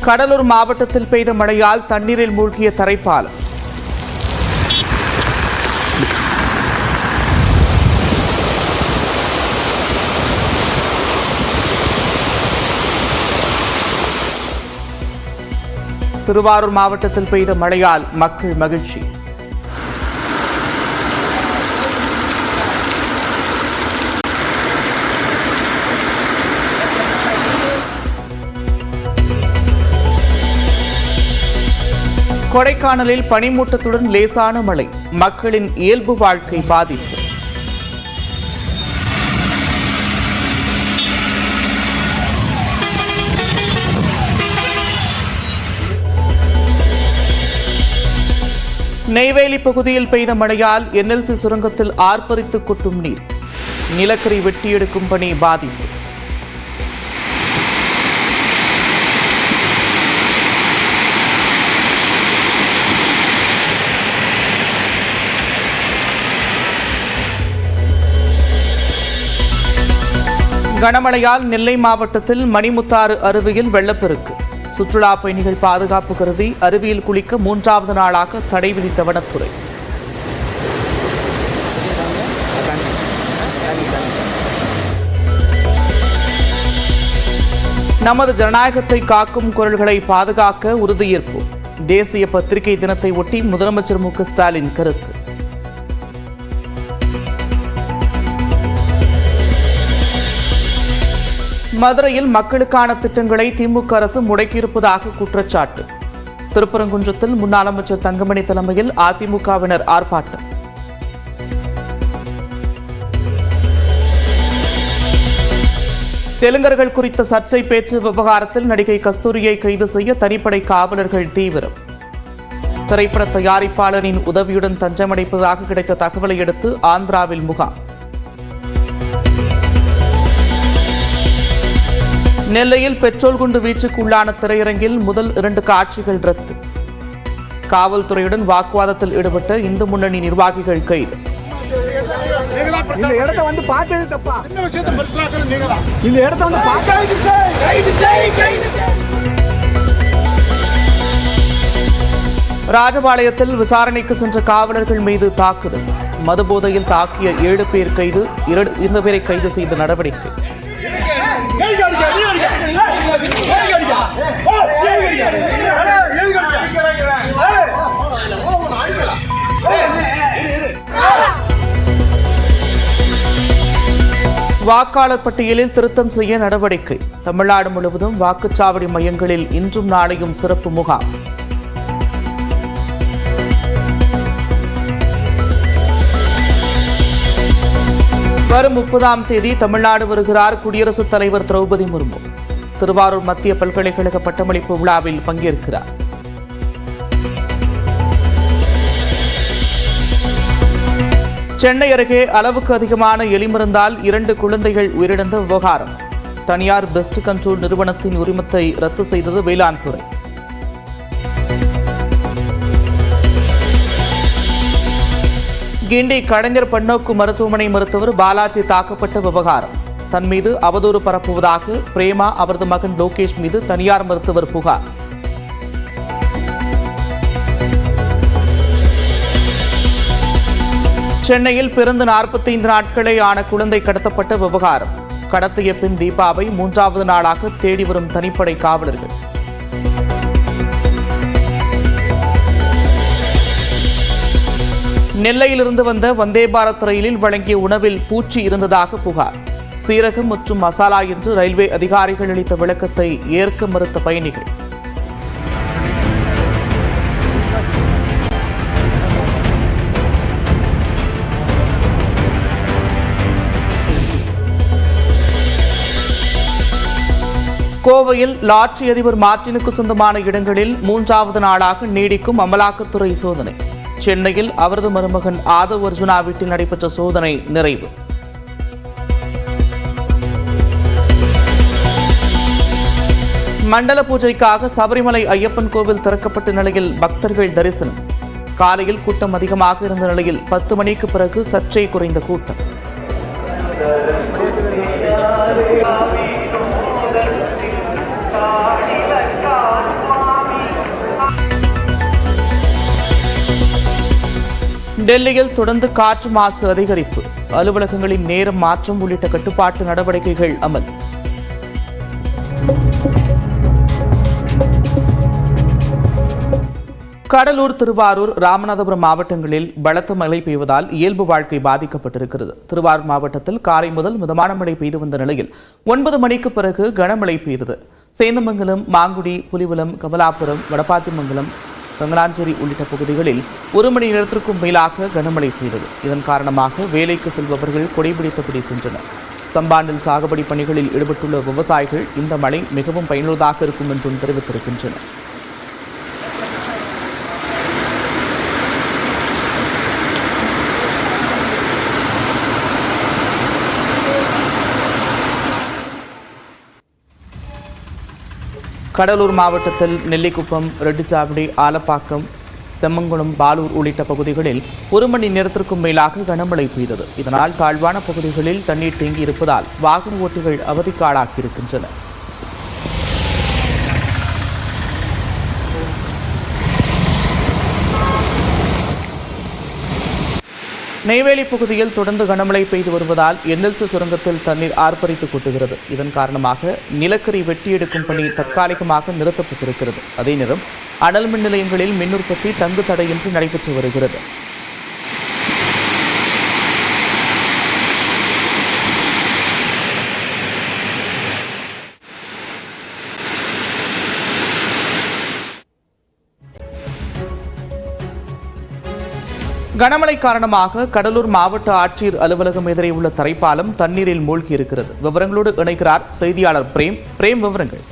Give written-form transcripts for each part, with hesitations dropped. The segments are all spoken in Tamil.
கடலூர் மாவட்டத்தில் பெய்த மழையால் தண்ணீரில் மூழ்கிய தரைப்பாலம். திருவாரூர் மாவட்டத்தில் பெய்த மழையால் மக்கள் மகிழ்ச்சி. கொடைக்கானலில் பனிமூட்டத்துடன் லேசான மழை, மக்களின் இயல்பு வாழ்க்கை பாதிப்பு. நெய்வேலி பகுதியில் பெய்த மழையால் NLC சுரங்கத்தில் ஆர்ப்பரித்து கொட்டும் நீர், நிலக்கரி வெட்டி எடுக்கும் பணி பாதிப்பு. கனமழையால் நெல்லை மாவட்டத்தில் மணிமுத்தாறு அருவியில் வெள்ளப்பெருக்கு. சுற்றுலா பயணிகள் பாதுகாப்பு கருதி அருவியில் குளிக்க 3வது நாளாக தடை விதித்த வனத்துறை. நமது ஜனநாயகத்தை காக்கும் குரல்களை பாதுகாக்க உறுதியேற்போம். தேசிய பத்திரிகை தினத்தை ஒட்டி முதலமைச்சர் மு க ஸ்டாலின் கருத்து. மதுரையில் மக்களுக்கான திட்டங்களை திமுக அரசு முடக்கியிருப்பதாக குற்றச்சாட்டு. திருப்பரங்குன்றத்தில் முன்னாள் அமைச்சர் தங்கமணி தலைமையில் அதிமுகவினர் ஆர்ப்பாட்டம். தெலுங்கர்கள் குறித்த சர்ச்சை பேச்சு விவகாரத்தில் நடிகை கஸ்தூரியை கைது செய்ய தனிப்படை காவலர்கள் தீவிரம். திரைப்பட தயாரிப்பாளரின் உதவியுடன் தஞ்சமடைப்பதாக கிடைத்த தகவலை அடுத்து ஆந்திராவில் முகாம். நெல்லையில் பெட்ரோல் குண்டு வீச்சுக்கு உள்ளான திரையரங்கில் முதல் 2 காட்சிகள் ரத்து. காவல்துறையுடன் வாக்குவாதத்தில் ஈடுபட்ட இந்து முன்னணி நிர்வாகிகள் கைது. ராஜபாளையத்தில் விசாரணைக்கு சென்ற காவலர்கள் மீது தாக்குதல். மதுபோதையில் தாக்கிய 7 பேர் கைது, 2 பேரை கைது செய்த நடவடிக்கை. வாக்காளர் பட்டியலில் திருத்தம் செய்ய நடவடிக்கை. தமிழ்நாடு முழுவதும் வாக்குச்சாவடி மையங்களில் இன்றும் நாளையும் சிறப்பு முகாம். வரும் 30ஆம் தேதி தமிழ்நாடு வருகிறார் குடியரசுத் தலைவர் திரௌபதி முர்மு. திருவாரூர் மத்திய பல்கலைக்கழக பட்டமளிப்பு விழாவில் பங்கேற்கிறார். சென்னை அருகே அளவுக்கு அதிகமான எலிமருந்தால் 2 குழந்தைகள் உயிரிழந்த விவகாரம். தனியார் பெஸ்ட் கண்ட்ரோல் நிறுவனத்தின் உரிமத்தை ரத்து செய்தது வேளாண் துறை. கிண்டி கலைஞர் பன்னோக்கு மருத்துவமனை மருத்துவர் பாலாஜி தாக்கப்பட்ட விவகாரம். தன் மீது அவதூறு பரப்புவதாக பிரேமா அவரது மகன் லோகேஷ் மீது தனியார் மருத்துவர் புகார். சென்னையில் பிறந்து 45 நாட்களே ஆன குழந்தை கடத்தப்பட்ட விவகாரம். கடத்திய பெண் தீபாவை 3வது நாளாக தேடி வரும் தனிப்படை காவலர்கள். நெல்லையிலிருந்து வந்த வந்தே பாரத் ரயிலில் வழங்கிய உணவில் பூச்சி இருந்ததாக புகார். சீரகம் மற்றும் மசாலா என்று ரயில்வே அதிகாரிகள் அளித்த விளக்கத்தை ஏற்க மறுத்த பயணிகள். கோவையில் லாட்டரி அதிபர் மார்டினுக்கு சொந்தமான இடங்களில் 3வது நாளாக நீடிக்கும் அமலாக்கத்துறை சோதனை. சென்னையில் அவரது மருமகன் ஆதவ் அர்ஜுனா வீட்டில் நடைபெற்ற சோதனை நிறைவு. மண்டல பூஜைக்காக சபரிமலை ஐயப்பன் கோவில் திறக்கப்பட்ட நிலையில் பக்தர்கள் தரிசனம். காலையில் கூட்டம் அதிகமாக இருந்த நிலையில் 10 மணிக்கு பிறகு சற்றே குறைந்த கூட்டம். டெல்லியில் தொடர்ந்து காற்று மாசு அதிகரிப்பு, அலுவலகங்களின் நேரம் மாற்றம் உள்ளிட்ட கட்டுப்பாட்டு நடவடிக்கைகள் அமல். கடலூர், திருவாரூர், ராமநாதபுரம் மாவட்டங்களில் பலத்த மழை பெய்வதால் இயல்பு வாழ்க்கை பாதிக்கப்பட்டிருக்கிறது. திருவாரூர் மாவட்டத்தில் காலை முதல் மிதமான மழை பெய்து வந்த நிலையில் 9 மணிக்கு பிறகு கனமழை பெய்தது. சேந்தமங்கலம், மாங்குடி, புலிவலம், கமலாபுரம், வடபாத்திமங்கலம், கங்கனாஞ்சேரி உள்ளிட்ட பகுதிகளில் 1 மணி நேரத்திற்கும் மேலாக கனமழை பெய்தது. இதன் காரணமாக வேலைக்கு செல்பவர்கள் கொடைபிடித்தபடி சென்றனர். சம்பாண்டில் சாகுபடி பணிகளில் ஈடுபட்டுள்ள விவசாயிகள் இந்த மழை மிகவும் பயனுள்ளதாக இருக்கும் என்றும் தெரிவித்திருக்கின்றனர். கடலூர் மாவட்டத்தில் நெல்லிக்குப்பம், ரெட்டிச்சாவடி, ஆலப்பாக்கம், செம்மங்குளம், பாலூர் உள்ளிட்ட பகுதிகளில் 1 மணி நேரத்திற்கும் மேலாக கனமழை பெய்தது. இதனால் தாழ்வான பகுதிகளில் தண்ணீர் தேங்கி இருப்பதால் வாகன ஓட்டிகள் அவதிக்காடாகியிருக்கின்றனர். நெய்வேலி பகுதியில் தொடர்ந்து கனமழை பெய்து வருவதால் என்எல்சி சுரங்கத்தில் தண்ணீர் ஆர்ப்பரித்து கொட்டுகிறது. இதன் காரணமாக நிலக்கரி வெட்டி எடுக்கும் பணி தற்காலிகமாக நிறுத்தப்பட்டிருக்கிறது. அதே நேரம் அனல் மின் நிலையங்களில் மின் உற்பத்தி தங்கு தடையின்றி நடைபெற்று வருகிறது. கனமழை காரணமாக கடலூர் மாவட்ட ஆட்சியர் அலுவலகம் எதிரே உள்ள தரைப்பாலம் தண்ணீரில் மூழ்கி இருக்கிறது. விவரங்களோடு இணைக்கிறார் செய்தியாளர் பிரேம். விவரங்கள்.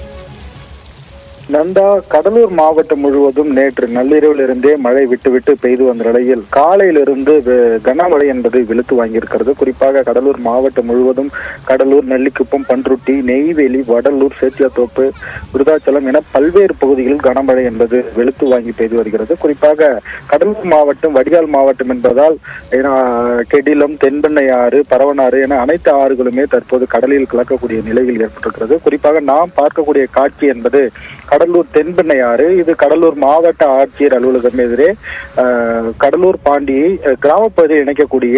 நந்தா, கடலூர் மாவட்டம் முழுவதும் நேற்று நள்ளிரவில் இருந்தே மழை விட்டு பெய்து வந்த நிலையில் காலையிலிருந்து கனமழை என்பது வெளுத்து வாங்கியிருக்கிறது. குறிப்பாக கடலூர் மாவட்டம் முழுவதும் கடலூர், நெல்லிக்குப்பம், பன்ருட்டி, நெய்வேலி, வடலூர், சேத்தியாத்தோப்பு, விருதாச்சலம் என பல்வேறு பகுதிகளில் கனமழை என்பது வெளுத்து வாங்கி பெய்து வருகிறது. குறிப்பாக கடலூர் மாவட்டம் வடிகால் மாவட்டம் என்பதால் கெடிலம், தென்பெண்ணையாறு, பரவனாறு என அனைத்து ஆறுகளுமே தற்போது கடலில் கலக்கக்கூடிய நிலையில் ஏற்பட்டிருக்கிறது. குறிப்பாக நாம் பார்க்கக்கூடிய காட்சி என்பது கடலூர் தென்பெண்ணையாறு. இது கடலூர் மாவட்ட ஆட்சியர் அலுவலகம் எதிரே கடலூர் பாண்டியை கிராமப்பகுதியில் இணைக்கக்கூடிய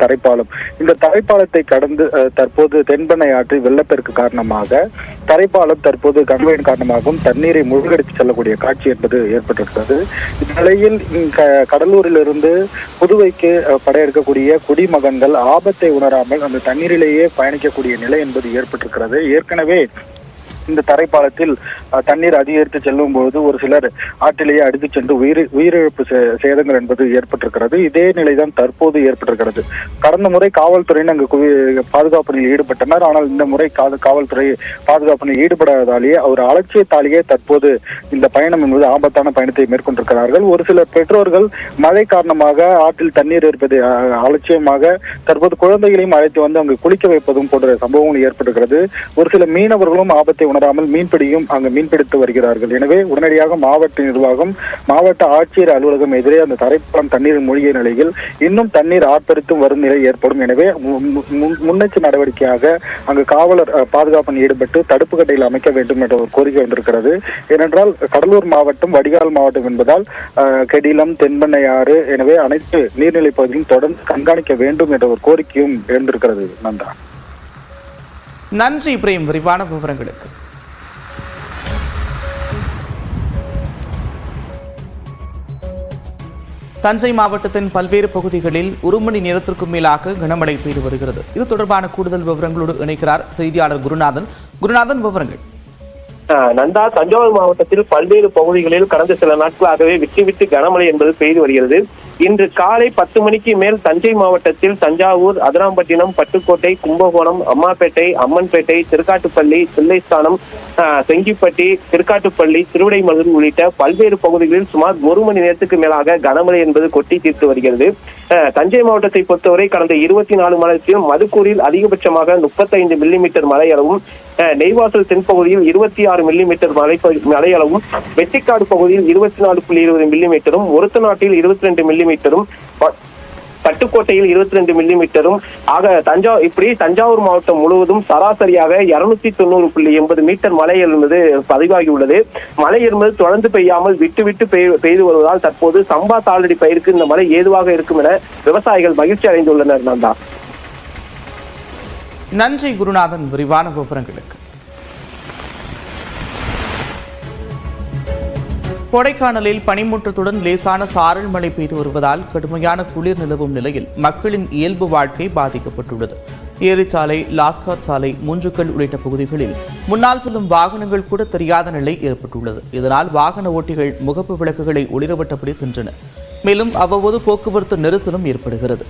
தரைப்பாலம். இந்த தரைப்பாலத்தை கடந்து தற்போது தென்பெண்ணை ஆற்றில் வெள்ளப்பெருக்கு காரணமாக தரைப்பாலம் தற்போது கனமழையின் காரணமாகவும் தண்ணீரை மூழ்கடித்து செல்லக்கூடிய காட்சி என்பது ஏற்பட்டிருக்கிறது. இந்நிலையில் கடலூரிலிருந்து புதுவைக்கு படையெடுக்கக்கூடிய குடிமகன்கள் ஆபத்தை உணராமல் அந்த தண்ணீரிலேயே பயணிக்கக்கூடிய நிலை என்பது ஏற்பட்டிருக்கிறது. ஏற்கனவே இந்த தரைப்பாலத்தில் தண்ணீர் அதிகரித்து செல்லும் போது ஒரு சிலர் ஆற்றிலேயே அடித்து சென்று உயிரிழப்பு சேதங்கள் என்பது ஏற்பட்டிருக்கிறது. இதே நிலைதான் தற்போது ஏற்பட்டிருக்கிறது. கடந்த முறை காவல்துறையினர் அங்கு பாதுகாப்பு ஈடுபட்டனர். ஆனால் இந்த முறை காவல்துறை பாதுகாப்பு ஈடுபடாததாலேயே அவர் அலட்சியத்தாலேயே தற்போது இந்த பயணம் என்பது ஆபத்தான பயணத்தை மேற்கொண்டிருக்கிறார்கள். ஒரு சில பெற்றோர்கள் மழை காரணமாக ஆற்றில் தண்ணீர் இருப்பது அலட்சியமாக தற்போது குழந்தைகளையும் அழைத்து வந்து அங்கு குளிக்க வைப்பதும் போன்ற சம்பவங்கள் ஏற்பட்டிருக்கிறது. ஒரு சில மீனவர்களும் ஆபத்தை உணராமல் மீன்பிடியும் அங்கு மீன்பிடித்து வருகிறார்கள். எனவே உடனடியாக மாவட்ட நிர்வாகம், மாவட்ட ஆட்சியர் அலுவலகம் எதிரே அந்த தரைப்பாலம் தண்ணீர் மூழ்கிய நிலையில் இன்னும் தண்ணீர் ஆர்ப்பரித்தும் வரும் நிலை ஏற்படும். எனவே முன்னெச்சரிக்கை நடவடிக்கையாக அங்கு காவலர் பாதுகாப்பில் ஈடுபட்டு தடுப்பு கட்டையில் அமைக்க வேண்டும் என்ற ஒரு கோரிக்கை வந்திருக்கிறது. ஏனென்றால் கடலூர் மாவட்டம் வடிகால் மாவட்டம் என்பதால் கெடிலம், தென்பெண்ணையாறு எனவே அனைத்து நீர்நிலை பகுதியும் தொடர்ந்து கண்காணிக்க வேண்டும் என்ற ஒரு கோரிக்கையும் எழுந்திருக்கிறது. நந்தா, நன்றி பிரேம், விரிவான விவரங்களுக்கு. தஞ்சை மாவட்டத்தின் பல்வேறு பகுதிகளில் 1 மணி நேரத்திற்கும் மேலாக கனமழை பெய்து வருகிறது. இது தொடர்பான கூடுதல் விவரங்களோடு இணைக்கிறார் செய்தியாளர் குருநாதன். விவரங்கள். நந்தா, தஞ்சாவூர் மாவட்டத்தில் பல்வேறு பகுதிகளில் கடந்த சில நாட்களாகவே விட்டு கனமழை என்பது பெய்து வருகிறது. இன்று காலை 10 மணிக்கு மேல் தஞ்சை மாவட்டத்தில் தஞ்சாவூர், அதிராம்பட்டினம், பட்டுக்கோட்டை, கும்பகோணம், அம்மாப்பேட்டை, அம்மன்பேட்டை, திருக்காட்டுப்பள்ளி, தில்லைஸ்தானம், செங்கிப்பட்டி, திருக்காட்டுப்பள்ளி, திருவிடைமருதூர் உள்ளிட்ட பல்வேறு பகுதிகளில் சுமார் 1 மணி நேரத்துக்கு மேலாக கனமழை என்பது கொட்டி தீர்த்து வருகிறது. தஞ்சை மாவட்டத்தை பொறுத்தவரை கடந்த 24 மணி நேரத்தில் மதுக்கூரில் அதிகபட்சமாக 35 மில்லிமீட்டர் மழை அளவும், நெய்வாசல் தென்பகுதியில் 26 மில்லிமீட்டர் மழை அளவும், வெட்டிக்காடு பகுதியில் 24.20 மில்லிமீட்டரும், ஒருத்தநாட்டில் 22 மில்லிமீட்டரும், பட்டுக்கோட்டையில் 22 மில்லிமீட்டரும் ஆக தஞ்சாவூர் மாவட்டம் முழுவதும் சராசரியாக 290.80 மீட்டர் மழை என்பது பதிவாகியுள்ளது. மழை என்பது தொடர்ந்து பெய்யாமல் விட்டு பெய்து வருவதால் தற்போது சம்பா சாகுபடி பயிருக்கு இந்த மழை ஏதுவாக இருக்கும் என விவசாயிகள் மகிழ்ச்சி அடைந்துள்ளனர். நந்தா. நன்றி குருநாதன் விரிவான விவரங்களுக்கு. கொடைக்கானலில் பனிமூட்டத்துடன் லேசான சாரல் மழை பெய்து வருவதால் கடுமையான குளிர் நிலவும் நிலையில் மக்களின் இயல்பு வாழ்க்கை பாதிக்கப்பட்டுள்ளது. ஏரிச்சாலை, லாஸ்காட் சாலை, மூன்றுக்கல் உள்ளிட்ட பகுதிகளில் முன்னால் செல்லும் வாகனங்கள் கூட தெரியாத நிலை ஏற்பட்டுள்ளது. இதனால் வாகன ஓட்டிகள் முகப்பு விளக்குகளை ஒளிரவிட்டபடி சென்றனர். மேலும் அவ்வப்போது போக்குவரத்து நெரிசலும் ஏற்படுகிறது.